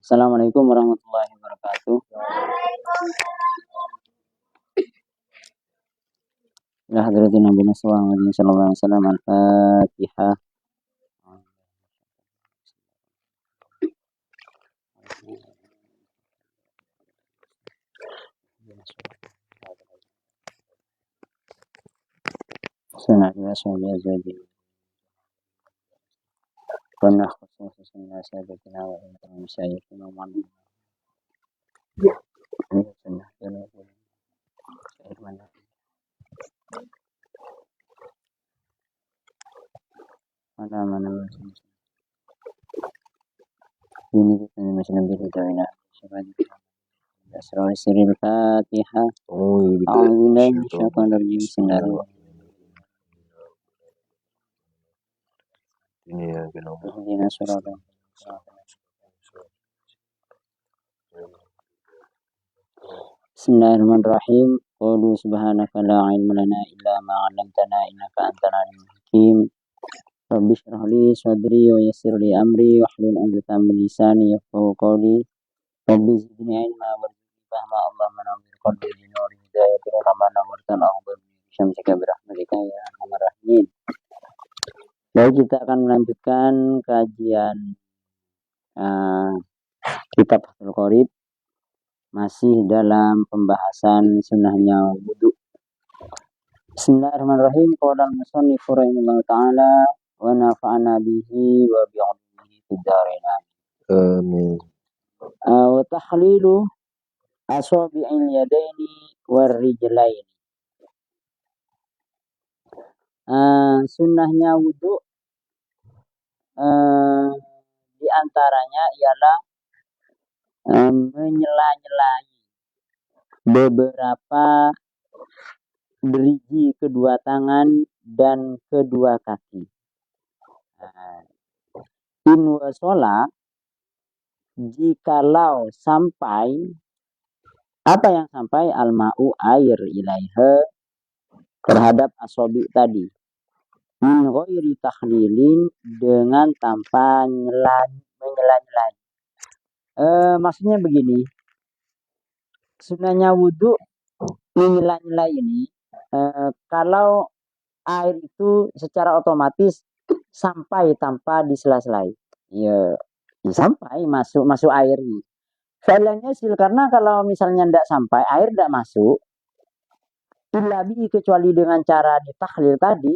Assalamualaikum warahmatullahi wabarakatuh. Ya hadratin Nabi sallallahu alaihi wasallam al-Fatihah. Sunahnya suami jadi pernah khususnya saya berkenal dengan saya pengalaman sunnah mana ini kita masih nabi kita ini Asrul Siril Fatihah. A'udzubillahi minasyaitonir rajim. Bismillahirrahmanirrahim. Ini ya kenapa? Ini surah. Bismillahirrahmanirrahim. Qulu subhanaka la ilma lana illa ma 'allamtana innaka antal alimul hakim. Rabbi shrah li sadri wa yassir li amri wahlul 'uqdatam min lisani yafqahu qawli. Rabbi zidni ilma warzuqni fahma. Allahumma nawwir qalbi bi nuri hidayati wa rahmana wartan a'udzu bisyamsika bi rahmatika ya arhamar rahimin. Baik, kita akan melanjutkan kajian kitab Fathul Qorib, masih dalam pembahasan sunnahnya wudu. Bismillahirrahmanirrahim. Qala al-musannif rahimahullah ta'ala wa nafa'ana bihi wa bi'ulumihi fid dharain. Amin. Wa takhlilu asabi'il yadaini war rijlaini. Sunnahnya wudu di antaranya ialah menyela-nyelai beberapa gerigi kedua tangan dan kedua kaki. In wasola, jikalau sampai, apa yang sampai? Al-ma'u, air, ilaiha, terhadap asobi tadi. Min ghairi takhlilin, dengan tanpa menyela-nyelai. Maksudnya begini, sunnahnya wudu menyela-nyelai ini, kalau air itu secara otomatis sampai tanpa disela-selai, ya sampai masuk air. Failnya sil, karena kalau misalnya tidak sampai, air tidak masuk, ilabi kecuali dengan cara ditakhlil tadi,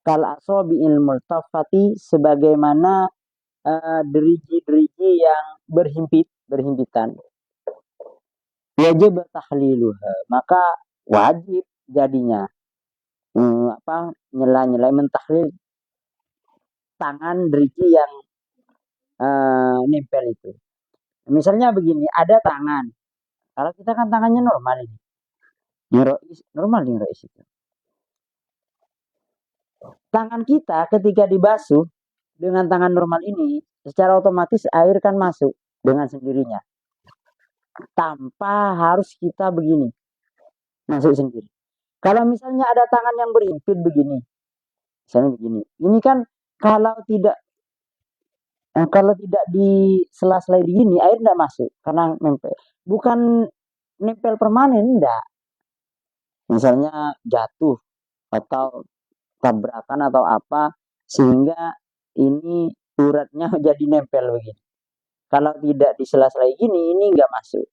kal asabi'il multafati, sebagaimana deriji-deriji yang berhimpitan. Wajib takhliluha, maka wajib jadinya nyela-nyelai mentakhlil tangan deriji yang nempel itu. Misalnya begini, ada tangan. Kalau kita kan tangannya normal ini. Normal itu. Tangan kita ketika dibasuh dengan tangan normal ini, secara otomatis air kan masuk dengan sendirinya. Tanpa harus kita begini. Masuk sendiri. Kalau misalnya ada tangan yang berhimpit begini. Misalnya begini. Ini kan kalau tidak di sela-sela begini, air tidak masuk karena nempel. Bukan nempel permanen, enggak. Misalnya jatuh atau tabrakan atau apa, sehingga ini uratnya jadi nempel begini. Kalau tidak di sela-sela gini, ini enggak masuk.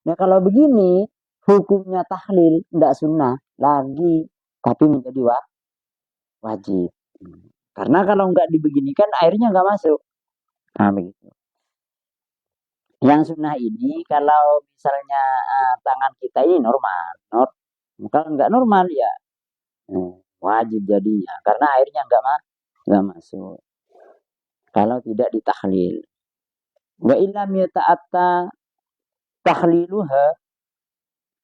Nah kalau begini, hukumnya tahlil, enggak sunnah lagi, tapi menjadi wajib. Karena kalau enggak dibeginikan, airnya enggak masuk. Nah begitu. Yang sunnah ini kalau misalnya tangan kita ini normal, kalau enggak normal ya wajib jadinya, karena airnya enggak masuk. Kalau tidak ditahlil. Wa illam yata'atta tahliluha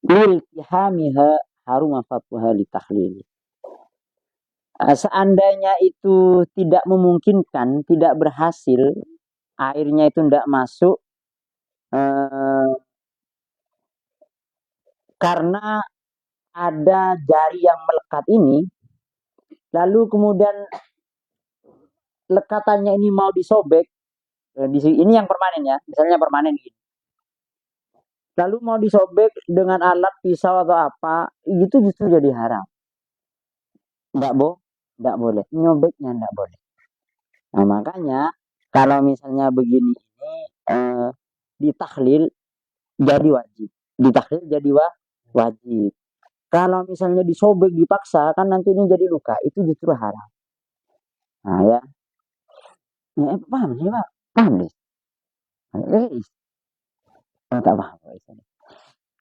liltihamiha haruma fatwaha litahlil. Seandainya itu tidak memungkinkan, tidak berhasil, airnya itu tidak masuk, karena ada jari yang melekat ini, lalu kemudian lekatannya ini mau disobek, Ini yang permanen ya, misalnya permanen gini. Lalu mau disobek dengan alat pisau atau apa, itu justru jadi haram. Enggak enggak boleh. Nyobeknya enggak boleh. Nah, makanya kalau misalnya begini ini ditahlil jadi wajib. Ditahlil jadi wajib. Kalau misalnya disobek dipaksa kan nanti ini jadi luka, itu justru haram. Nah ya, paham sih Pak? Paham nih? Reis, tak paham Reis.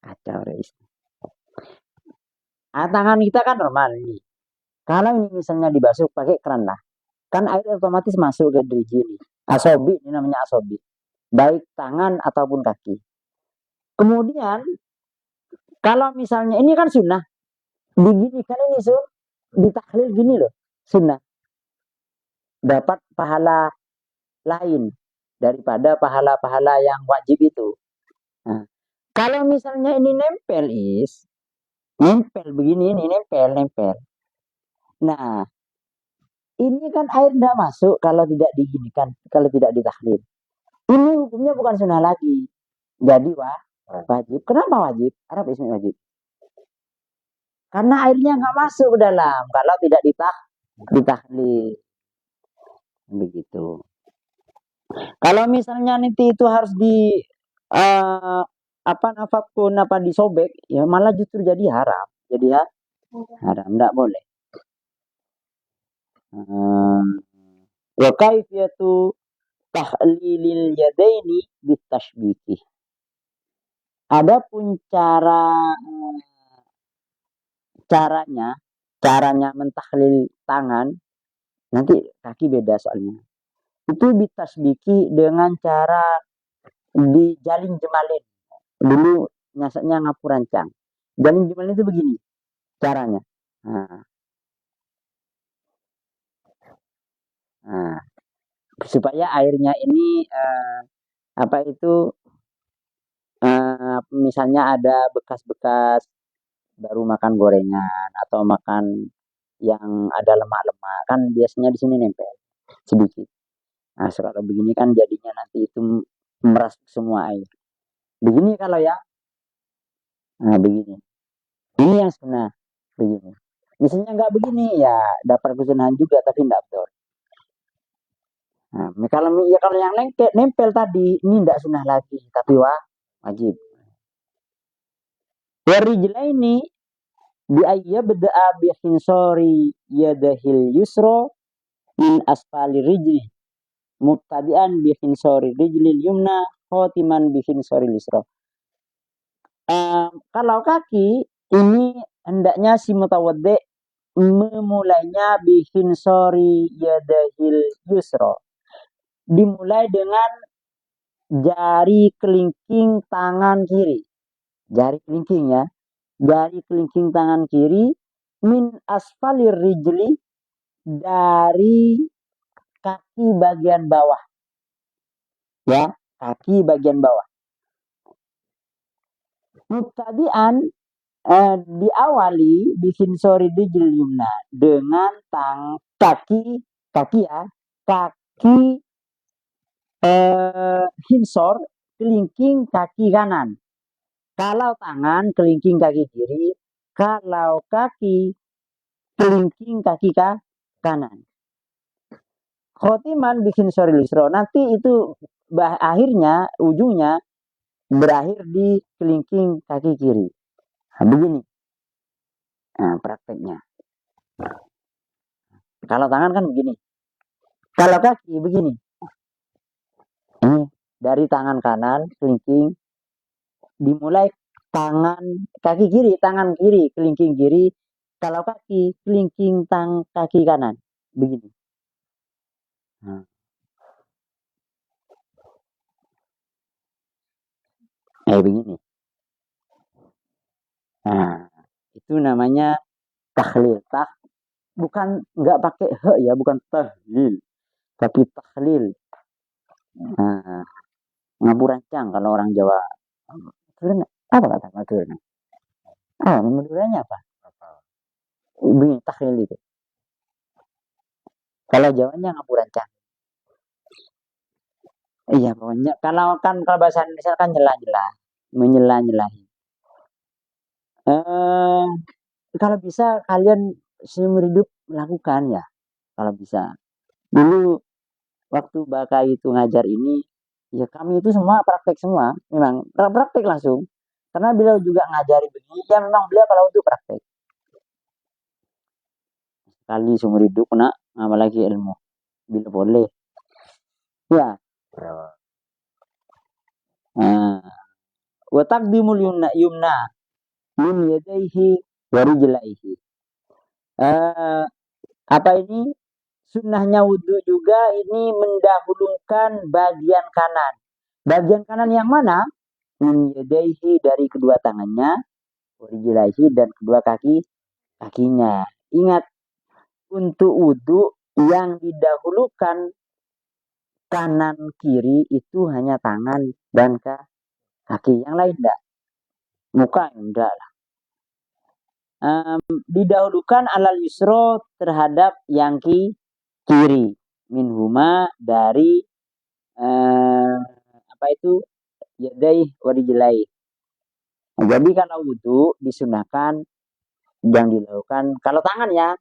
Kacau Reis. Tangan kita kan normal nih. Kalau ini misalnya dibasuh pakai keran lah, kan air otomatis masuk ke driji ini. Asobi, ini namanya asobi. Baik tangan ataupun kaki. Kemudian, kalau misalnya ini kan sunnah, begini kan ini ditahlil gini loh, sunnah. Dapat pahala lain daripada pahala-pahala yang wajib itu. Nah, kalau misalnya ini nempel begini, ini nempel. Nah, ini kan air tidak masuk kalau tidak diginikan, kalau tidak ditahlil. Ini hukumnya bukan sunnah lagi. Jadi wajib. Kenapa wajib? Arab ismi wajib. Karena airnya nggak masuk ke dalam kalau tidak ditahlil. Begitu. Kalau misalnya nanti itu harus di apa nafakun apa disobek, ya malah justru jadi haram. Jadi ya haram, tidak boleh. Wa kaifiyatu tahlilil yadaini bitashbiki. Adapun caranya mentahlil tangan, nanti kaki beda soalnya. Itu bitasbiki dengan cara dijalin jemalin. Dulu nyasanya ngapurancang. Jalin jemalin itu begini caranya. Nah, nah, supaya airnya ini apa itu misalnya ada bekas-bekas baru makan gorengan atau makan yang ada lemak-lemak kan biasanya di sini nempel sedikit. Nah, kalau begini kan jadinya nanti itu merasuk semua air. Begini kalau ya, nah begini. Ini yang sunnah begini. Misalnya nggak begini ya dapat kesunahan juga tapi tidak betul. Nah, kalau yang nempel tadi ini tidak sunnah lagi tapi wajib. Warijlaini bi ayyabda'a bi khinsari yadahil yusra min asfali rijli mubtadi'an bi khinsari rijlil yumna khotiman bi khinsari yusra. Kalau kaki ini hendaknya si mutawaddi memulainya bi khinsari yadahil yusra. Dimulai dengan jari kelingking tangan kiri. Jari kelingking ya. Jari kelingking tangan kiri min asfalir rijli dari kaki bagian bawah. Ya, kaki bagian bawah. Mubtadi'an diawali di khinsori rijlil yumna dengan kaki ya, kaki hinsor kelingking kaki kanan. Kalau tangan kelingking kaki kiri, kalau kaki kelingking kaki kanan. Khotiman bikin sorry lisro. Nanti itu akhirnya ujungnya berakhir di kelingking kaki kiri. Nah, begini. Nah, prakteknya. Kalau tangan kan begini. Kalau kaki begini. Ini dari tangan kanan kelingking dimulai kaki kiri, tangan kiri kelingking kiri. Kalau kaki kelingking kaki kanan. Begini. Nah. Begini. Nah, itu namanya tahlil. Bukan nggak pakai he ya, bukan tahlil, tapi tahlil. Nah, ngapurancang kalau orang Jawa. Apa kata Madura? Maduranya apa? Begini tahlil itu. Kalau Jawanya ngapurancang. Iya, pokoknya kalau bahasa Indonesia kan nyela-nyela, menyela-nyelahi. Eh, kalau bisa kalian seumur hidup melakukan ya, kalau bisa. Dulu waktu Baka itu ngajar ini, ya kami itu semua praktek semua, memang praktek langsung. Karena beliau juga ngajari begini, ya memang beliau kalau untuk praktek. Kali seumur hidup kena ngamal lagi ilmu, bila boleh. Ya. Nah, wa taqdimul yumna min yadayhi wa rijlaihi. Eh, apa ini? Sunnahnya wudhu juga ini mendahulukan bagian kanan. Bagian kanan yang mana? Min yadayhi dari kedua tangannya, wa rijlaihi dan kedua kakinya. Ingat, untuk wudhu yang didahulukan kanan kiri itu hanya tangan dan kaki. Yang lain enggak. Muka enggak lah. Didahulukan alal yusro terhadap yang kiri. Minhuma dari apa itu? Yadai warijlai. Nah, jadi kalau wudhu disunahkan yang dilakukan kalau tangan ya,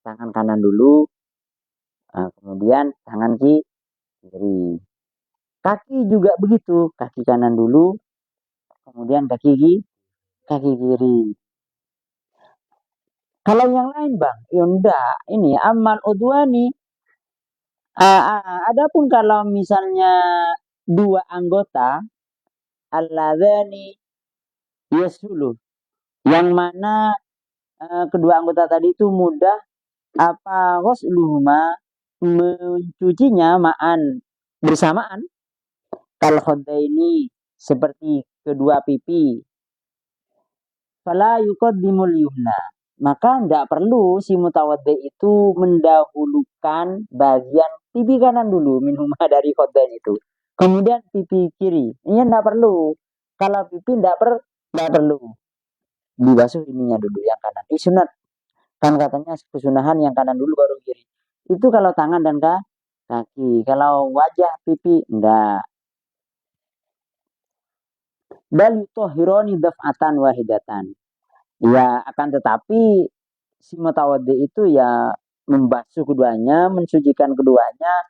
tangan kanan dulu, kemudian tangan kiri. Kaki juga begitu, kaki kanan dulu, kemudian kaki kiri. Kalau yang lain bang, ya enggak. Ini amal udwani. Adapun kalau misalnya dua anggota, alladzani yasulu, yang mana kedua anggota tadi itu mudah apa ghusluhuma mencucinya ma'an bersamaan kal ini seperti kedua pipi fala yuqaddimul yumna, maka tidak perlu si mutawaddi itu mendahulukan bagian pipi kanan dulu minumah dari khodain itu, kemudian pipi kiri ini tidak perlu. Kalau pipi tidak perlu dibasuh ininya dulu yang kanan. Ini sunat kan, katanya kesunahan yang kanan dulu baru kiri. Itu kalau tangan dan kaki. Kalau wajah pipi enggak. Bal yutohironi daf'atan wahidatan. Ya akan tetapi si mutawaddi itu ya membasuh keduanya, mensucikan keduanya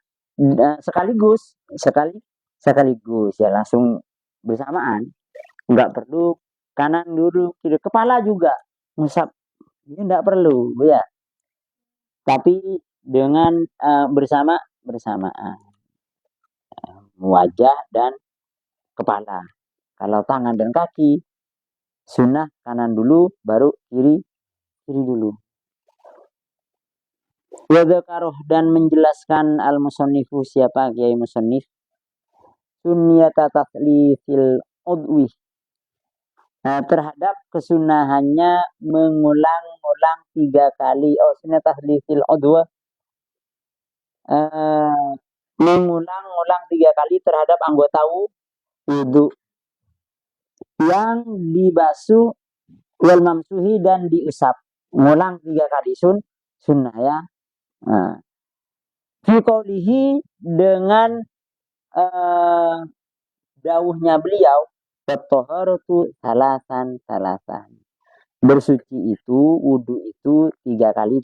sekaligus ya langsung bersamaan. Enggak perlu kanan dulu kiri, kepala juga musab ini enggak perlu ya, tapi dengan bersamaan wajah dan kepala. Kalau tangan dan kaki sunnah kanan dulu baru kiri dulu. Wadakaroh dan menjelaskan al musannifu, siapa kiai musannif, sunniyata tathlithil udwi, terhadap kesunahannya mengulang-ulang 3 kali. Sunnah tathlithil udwa, mengulang-ulang 3 kali terhadap anggota wudhu yang dibasuh wal mamsuhi dan diusap, ngulang 3 kali sunnah ya. Nah, dengan dawuhnya beliau, at-taharatu salasan salasan, bersuci itu wudhu itu 3 kali.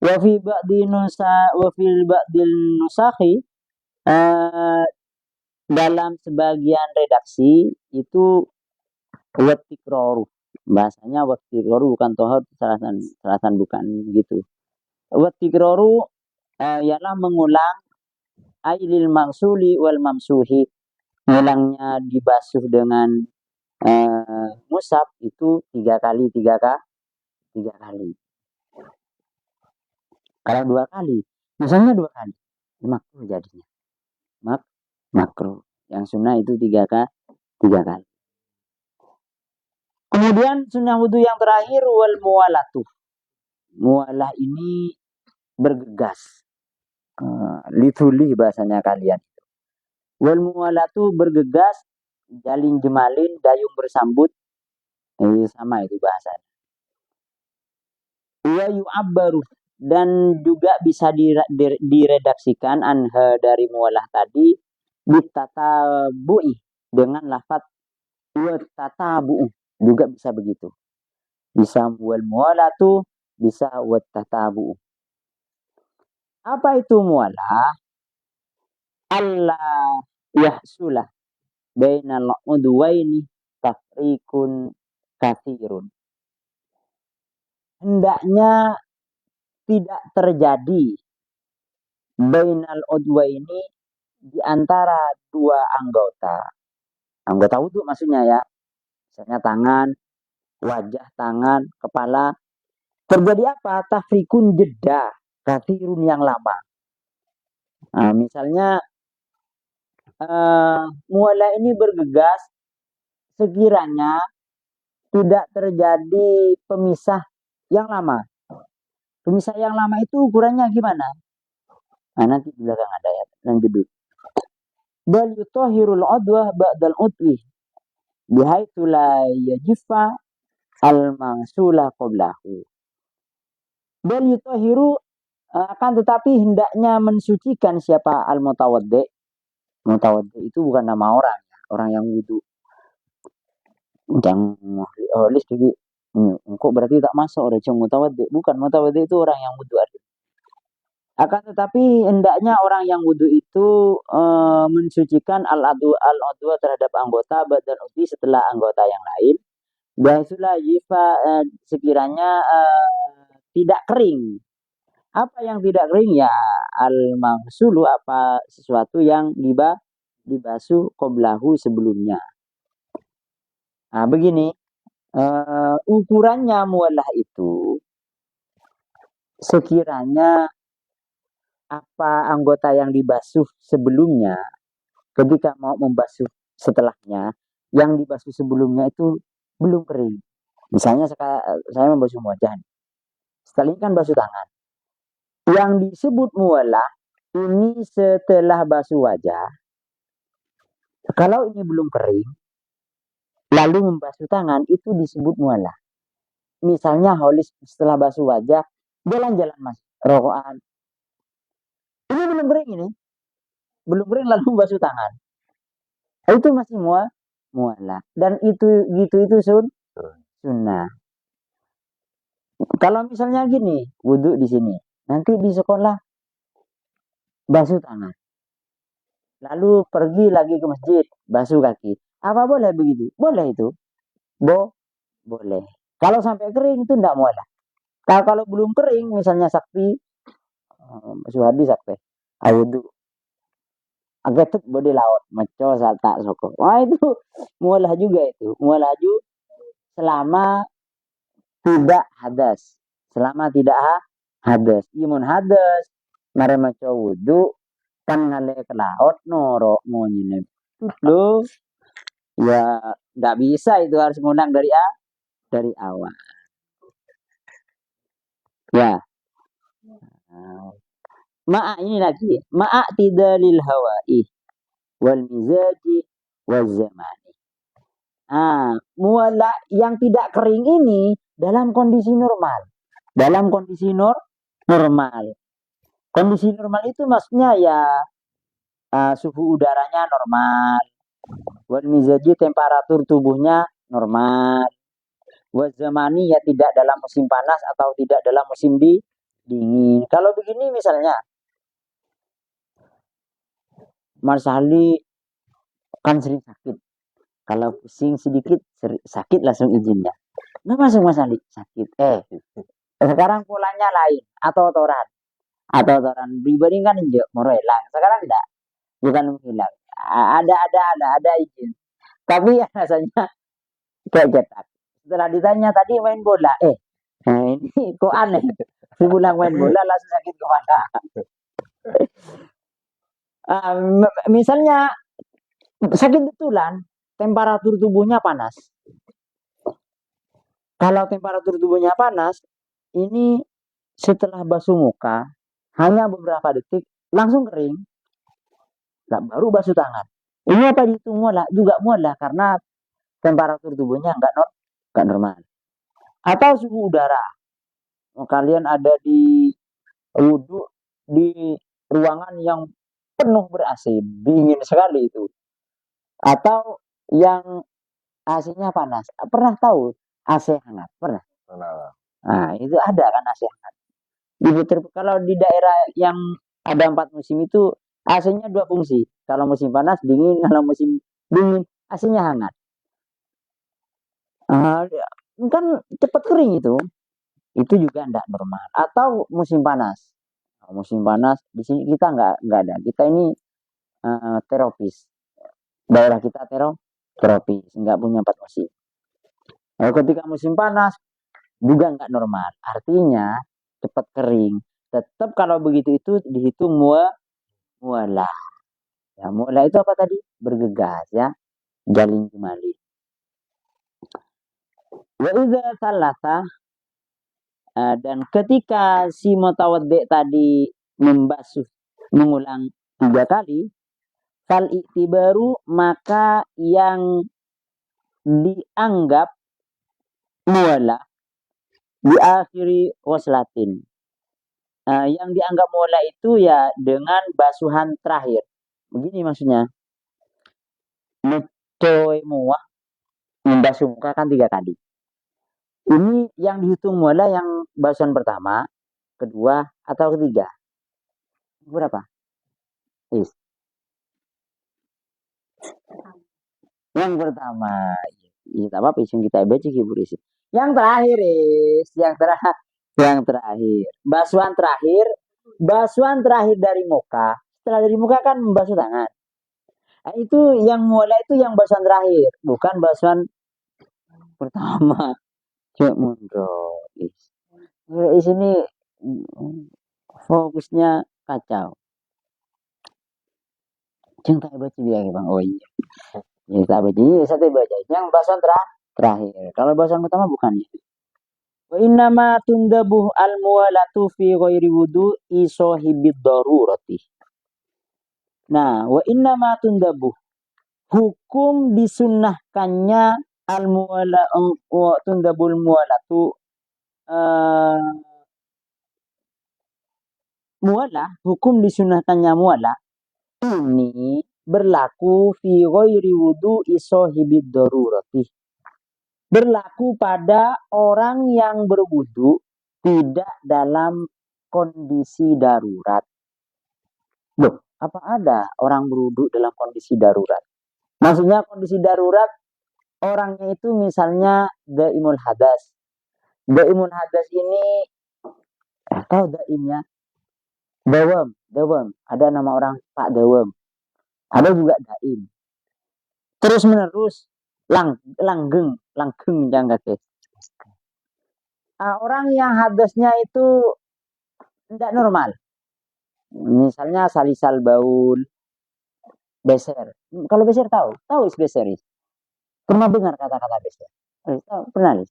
Wa fi ba'dil nusakhi, dalam sebagian redaksi itu watikraru, bahasanya watikraru bukan tohar, salasan bukan gitu. Watikraru ialah mengulang ailil maksuli wal mamsuhi, ngulangnya dibasuh dengan musab itu 3 kali. Kalau 2 kali, misalnya 2 kali, makruh jadinya. Makruh. Yang sunnah itu 3 kali. Kemudian sunnah wudhu yang terakhir wal muwalatu. Muwalah ini bergegas. Litulih bahasanya kalian. Wal muwalatu bergegas, jalin jemalin, dayung bersambut. Sama itu bahasanya. Wa yu'abbaru, dan juga bisa diredaksikan anha dari mualah tadi bitatabu'i dengan lafaz watatabu'u, juga bisa begitu. Bisa wal mualatu, bisa watatabu'u. Apa itu mualah? Allah yahsulah bainal udwaini tafrikun kathirun. Hendaknya tidak terjadi bainal udwaini, di antara dua anggota wudhu maksudnya ya, misalnya tangan, wajah, tangan, kepala, terjadi apa? Tafrikun jeda kathirun yang lama. Nah, misalnya mualah ini bergegas sekiranya tidak terjadi pemisah yang lama. Pemisah yang lama itu ukurannya gimana? Nah, nanti di belakang ada ya, lanjut dulu. Bal yutahhirul udwah ba'dal udwi bihaitsu la yajifa al-mangsula qablahu. Bal yutahhiru, akan tetapi hendaknya mensucikan siapa al-mutawaddi. Mutawaddi itu bukan nama orang yang wudu. Jangan listrik kok berarti tak masuk orang yang mutawaddi. Bukan, mutawaddi itu orang yang wudu artinya. Akan tetapi hendaknya orang yang wudu itu mensucikan al-udwa terhadap anggota badan udhi setelah anggota yang lain. Bihaitsulah yifa, sekiranya tidak kering. Apa yang tidak kering? Ya al-mangsulu, apa sesuatu yang dibasuh qablahu sebelumnya. Nah, begini, ukurannya mualah itu sekiranya apa anggota yang dibasuh sebelumnya ketika mau membasuh setelahnya, yang dibasuh sebelumnya itu belum kering. Misalnya saya membasuh wajah, setelah ini kan basuh tangan. Yang disebut mualah ini setelah basuh wajah. Kalau ini belum kering, lalu membasuh tangan, itu disebut mualah. Misalnya holis setelah basuh wajah, jalan-jalan mas, rokokan. Ini belum kering ini. Belum kering lalu membasuh tangan. Itu masih mualah. Dan itu sunnah. Kalau misalnya gini, wudhu di sini, nanti di sekolah basuh tangan. Lalu pergi lagi ke masjid, basuh kaki. Apa boleh begitu? Boleh itu. Boleh. Kalau sampai kering itu tidak mualah. Kalau belum kering, misalnya sakti, basuh hadis sakti, wudhu. Agetuk bodi laut, maco salta soko. Wah itu mualah juga itu. Mualah juga selama tidak hadas. Selama tidak hadas. Imun hadas, mare maco wudhu, kan ngale ke laut, norok mau nyinep. Loh, ya nggak bisa, itu harus ngulang dari awal. Ya. Ma'a ini lagi. Ma'a tidalil hawa'i wal mizaji wal zamani. Mualah yang tidak kering ini dalam kondisi normal. Dalam kondisi normal. Kondisi normal itu maksudnya ya suhu udaranya normal. Wal mizaji, temperatur tubuhnya normal. Wal zamani, ya tidak dalam musim panas atau tidak dalam musim dingin. Kalau begini misalnya, Mas Ali kan sering sakit. Kalau pusing sedikit sakit langsung izinnya. Nggak masuk Mas Ali, sakit. Sekarang polanya lain, atau toran pribadi kan injek mau hilang. Sekarang tidak, bukan menghilang. Ada izin. Tapi ya rasanya kayak cetak. Setelah ditanya tadi main bola, ini kok aneh. Pulang main bola langsung sakit kepala. Misalnya sakit betulan, temperatur tubuhnya panas. Kalau temperatur tubuhnya panas, ini setelah basuh muka, hanya beberapa detik langsung kering. Nah, baru basuh tangan. Ini apa itu mualah? Juga mualah karena temperatur tubuhnya nggak normal. Atau suhu udara. Kalian ada di wudhu di ruangan yang penuh ber-AC, dingin sekali itu. Atau yang AC-nya panas. Pernah tahu AC hangat? Pernah? Pernah. Nah, itu ada kan AC hangat. Kalau di daerah yang ada 4 musim itu AC-nya 2 fungsi. Kalau musim panas dingin, kalau musim dingin AC-nya hangat. Ah, kan cepat kering itu. Itu juga tidak normal. Atau musim panas. Nah, musim panas di sini kita nggak ada. Kita ini tropis. Daerah kita tropis, nggak punya 4 musim. Nah, ketika musim panas juga nggak normal. Artinya cepat kering. Tetap kalau begitu itu dihitung mualah. Ya, mualah itu apa tadi? Bergegas ya, jalin kembali. Wa idza salasa, dan ketika si mutawaddi tadi membasuh mengulang 3 kali, fal iktibaru, maka yang dianggap mualah di akhiri waslatin. Yang dianggap mualah itu ya dengan basuhan terakhir. Begini maksudnya. Mencoy muah membasuh muka kan 3 kali. Ini yang dihitung mualah yang basuhan pertama, kedua, atau ketiga? Berapa? Is. Yang pertama. Ya, tak apa-apa, kita baca isi. Yang terakhir is, yang terakhir. Basuhan terakhir dari muka. Setelah dari muka kan membasuh tangan. Nah, itu yang mulai itu yang basuhan terakhir, bukan basuhan pertama. Cek mundur. Di sini fokusnya kacau. Jangan tak baca biar bang. Oh iya. Ya tak baca. Saya baca. Yang basuhan terakhir. Kalau basuhan pertama bukan. Wa innama tundabuh al-muwalatu fi ghairi wudu'i sahibid darurati. Nah, wa innama tundabuh, hukum disunnahkannya al-muwala tundabul muwalatu, muwala, hukum disunnahkannya muwala ini berlaku fi ghairi wudu'i sahibid darurati. Berlaku pada orang yang berwudu tidak dalam kondisi darurat. Loh, apa ada orang berwudu dalam kondisi darurat? Maksudnya kondisi darurat, orangnya itu misalnya daimul hadas. Daimul hadas ini, tahu daimnya? Dawam. Ada nama orang Pak Dawam. Ada juga daim. Terus menerus langgeng jangan kaki. Orang yang hadasnya itu tidak normal. Misalnya salisal baul, beser. Kalau beser tahu is beser is. Pernah dengar kata-kata beser? Pernah.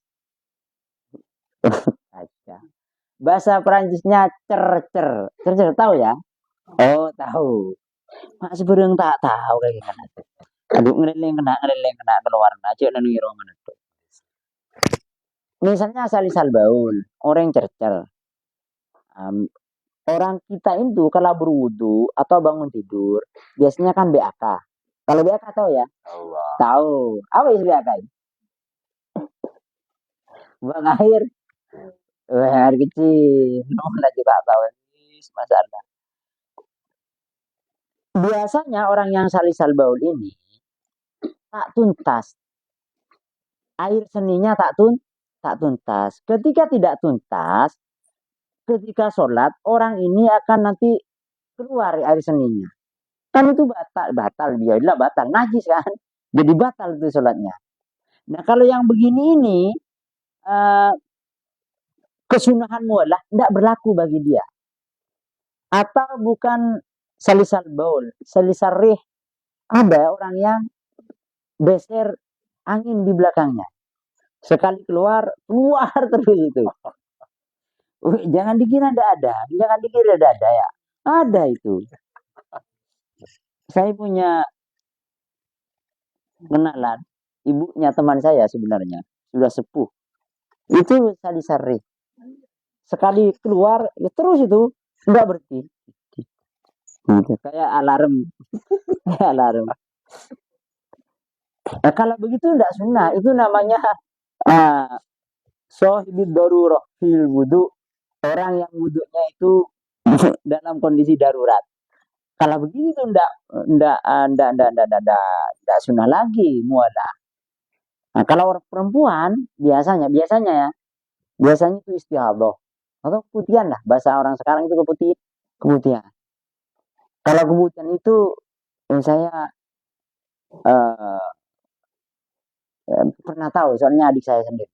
Bahasa Perancisnya cercer. Cercer tahu ya? Oh, tahu. Mak seberang tak tahu kayak gimana. Aduh, ngeleleng kena keluar aja dan ngiro mana tuh. Misalnya salisal baul, orang cercer. Orang kita itu kalau berwudu atau bangun tidur, biasanya kan BAK. Kalau BAK tahu ya? Tahu. Apa isi BAK? Buang air. Air kecil. Mana juga tahu. Masalah. Biasanya orang yang salisal baul ini tak tuntas. Air seninya tak tuntas. Ketika tidak tuntas, ketika sholat, orang ini akan nanti keluar air seninya. Kan itu batal. Biarlah batal. Najis kan. Jadi batal itu sholatnya. Nah kalau yang begini ini, kesunahan mualah tidak berlaku bagi dia. Atau bukan salisal baul, salisal rih. Ada orang yang beser angin di belakangnya. Sekali keluar terus itu. Jangan dikira ada. Jangan dikira ada ya. Ada itu. Saya punya kenalan, ibunya teman saya sebenarnya. Sudah sepuh. Itu salisal rih. Sekali keluar, ya terus itu. enggak berhenti. Gitu. Kayak alarm, kayak alarm. Nah, kalau begitu enggak sunnah, itu namanya uh, sohibid darurah fil wudu, orang yang wudunya itu dalam kondisi darurat. Kalau begitu tuh enggak sunnah lagi mualah. Nah, kalau orang perempuan biasanya ya, biasanya itu istihadah atau keputihan lah, bahasa orang sekarang itu keputihan. Kalau keputihan itu saya uh, pernah tahu, soalnya adik saya sendiri.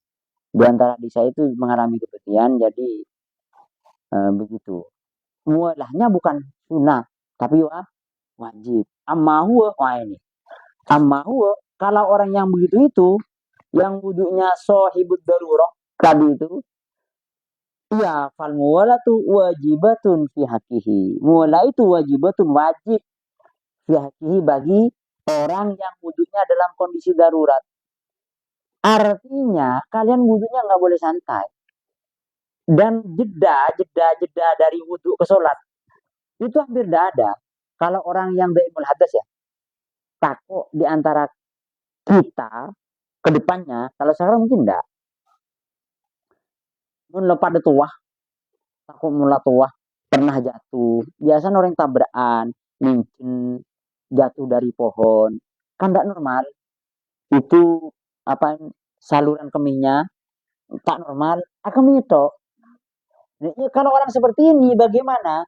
Di antara adik saya itu mengalami keputihan, jadi begitu. Mualahnya bukan sunnah, tapi wajib. Amma huwa, wah ini. Amma huwa, kalau orang yang begitu itu, yang wudhunya sohibud darurah tadi itu, iya, fal muwalatu wajibatun fi hakihi. Muwalah itu wajibatun, wajib fi hakihi, bagi orang yang wudhunya dalam kondisi darurat. Artinya kalian wudhunya nggak boleh santai. Dan jeda dari wudhu ke sholat itu hampir tidak ada. Kalau orang yang daimul hadas ya, takut di antara kita ke depannya, kalau sekarang mungkin enggak. Mun pada tua, takut mula tua, pernah jatuh. Biasanya orang tabrakan, mungkin jatuh dari pohon. Kan enggak normal. Itu apa, saluran kemihnya tak normal. Kemih itu. Kalau orang seperti ini bagaimana?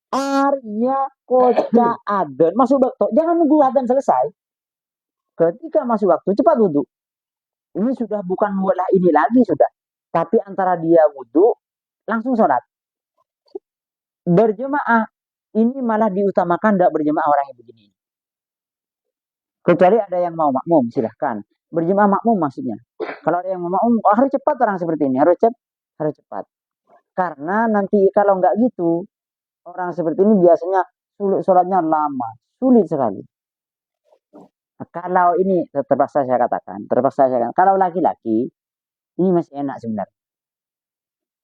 Arya Koca Aden masuk waktu, jangan nunggu adan selesai. Ketika masuk waktu cepat wudhu. Ini sudah bukan mualah ini lagi sudah, tapi antara dia wudhu langsung sholat. Berjemaah ini malah diutamakan, tidak berjemaah orang yang begini. Kecuali ada yang mau makmum, silahkan berjemaah makmum maksudnya. Kalau ada yang mau makmum, harus cepat orang seperti ini, harus cepat. Karena nanti kalau nggak gitu, orang seperti ini biasanya sulit, sholatnya lama, sulit sekali. Kalau ini terpaksa saya katakan, kalau laki-laki ini masih enak sebenarnya.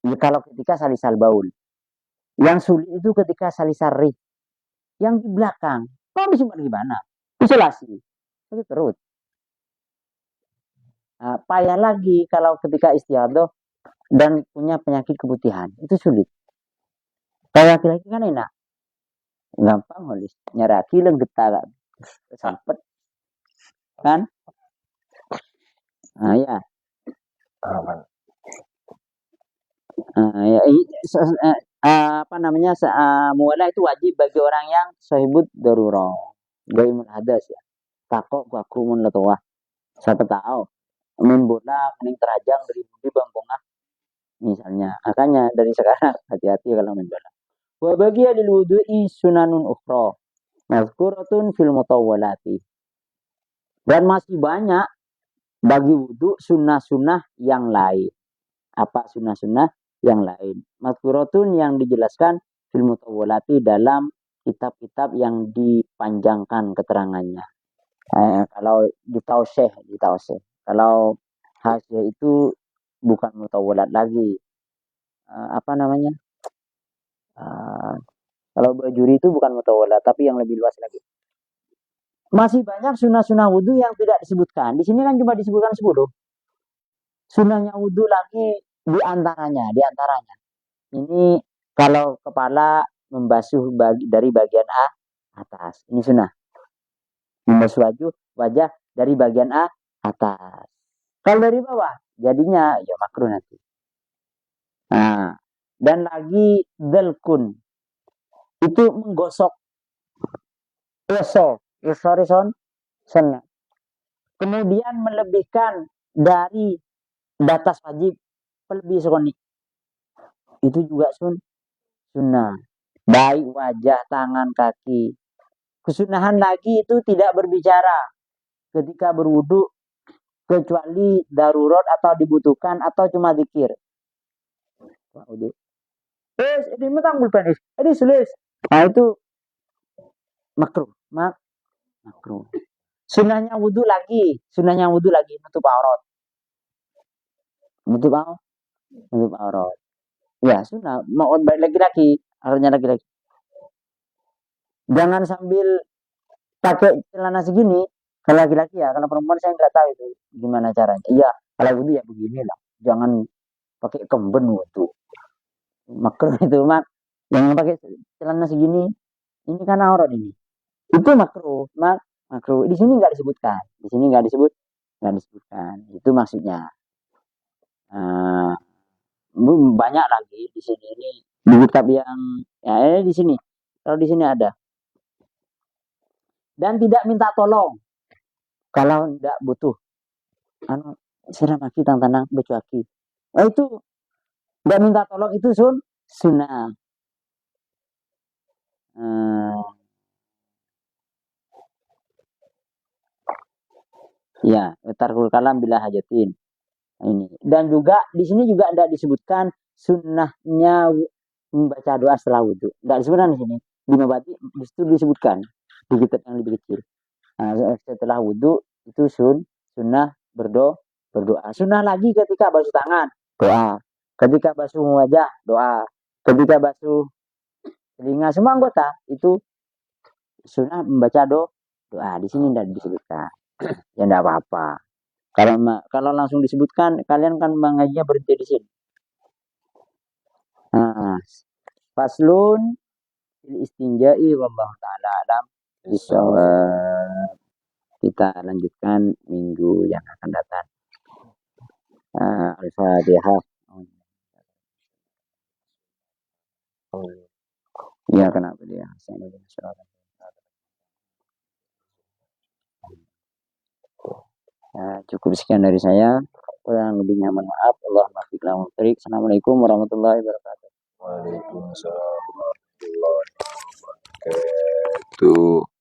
Ya, kalau ketika salisal baul, yang sulit itu ketika salisal rih, yang di belakang, kok bisa gimana? Isolasi, itu terus. Nah, payah lagi kalau ketika istiadoh dan punya penyakit keputihan, itu sulit. Kalau laki-laki kan enak, gampang holis, nyeraki lenggeta sampet, kan? Nah, ya. Ya, apa namanya, mualah itu wajib bagi orang yang sahibud darurah, gaimul hadas ya. Takok aku mun letoah. Siapa tahu main bola mending terajang dari budi bangkongah misalnya. Makanya dari sekarang hati-hati kalau main bola. Wa bagi adil wudu'i sunanun ukhra mazkuratun fil mutawwalati. Dan masih banyak bagi wudhu sunnah-sunnah yang lain. Apa sunnah-sunnah yang lain? Mazkuratun yang dijelaskan fil mutawwalati dalam kitab-kitab yang dipanjangkan keterangannya. Kalau di tausih. Kalau hasil itu bukan mutawalat lagi. Apa namanya? Kalau bajuri itu bukan mutawalat, tapi yang lebih luas lagi. Masih banyak sunnah-sunnah wudhu yang tidak disebutkan. Di sini kan cuma disebutkan 10. Sunnahnya wudhu lagi di antaranya. Ini kalau kepala membasuh dari bagian atas. Ini sunnah. Membasuh wajah dari bagian atas. Kalau dari bawah, jadinya ya makruh nanti. Nah, dan lagi delkun itu menggosok reson sunnah. Kemudian melebihkan dari batas wajib lebih sekoni. Itu juga sunnah. Baik wajah, tangan, kaki. Kesunahan lagi itu tidak berbicara ketika berwudu kecuali darurat atau dibutuhkan atau cuma zikir. Wudu. Ini metang pulpen ini sulis. Nah itu makruh. Makruh. Sunnahnya wudhu lagi nutup aurat. Nutup aurat. Ya sunnah. Mau balik lagi. auratnya laki-laki. Jangan sambil pakai celana segini. Kalau laki-laki ya, kalau perempuan saya nggak tahu itu gimana caranya. Iya, kalau wudhu ya beginilah. Jangan pakai kemben wudhu. Makruh itu mak. Yang pakai celana segini, ini kan aurat ini. Itu makruh, makruh. Di sini nggak disebutkan. Di sini nggak disebutkan. Itu maksudnya. Nah, banyak lagi di sini ini di kitab yang ya di sini. Kalau di sini ada. Dan tidak minta tolong kalau tidak butuh. Anu sirah maki tang tanang becuaki. Nah itu tidak minta tolong itu sunnah. Hmm, ya, tarkul kalam bila hajatin. Ini. Dan juga di sini juga tidak disebutkan sunnahnya membaca doa setelah wudhu. Tidak disebutkan di sini. Di Mabati justru disebutkan di kitab yang lebih kecil. Nah, setelah wudhu itu sunnah berdoa. Sunnah lagi ketika basuh tangan doa. Ketika basuh wajah doa. Ketika basuh telinga semua anggota itu sunnah membaca doa. Di sini tidak disebutkan. Ya tidak apa-apa. Kalau langsung disebutkan, kalian kan mengajinya berhenti di sini. Nah, faslun fil istinja'i wallahu taala alam bisawab. Kita lanjutkan minggu yang akan datang. Al-Fatihah. Ya kenapa dia? Cukup sekian dari saya. Kurang lebihnya mohon maaf. Assalamualaikum warahmatullahi wabarakatuh. Waalaikumsalam warahmatullahi wabarakatuh.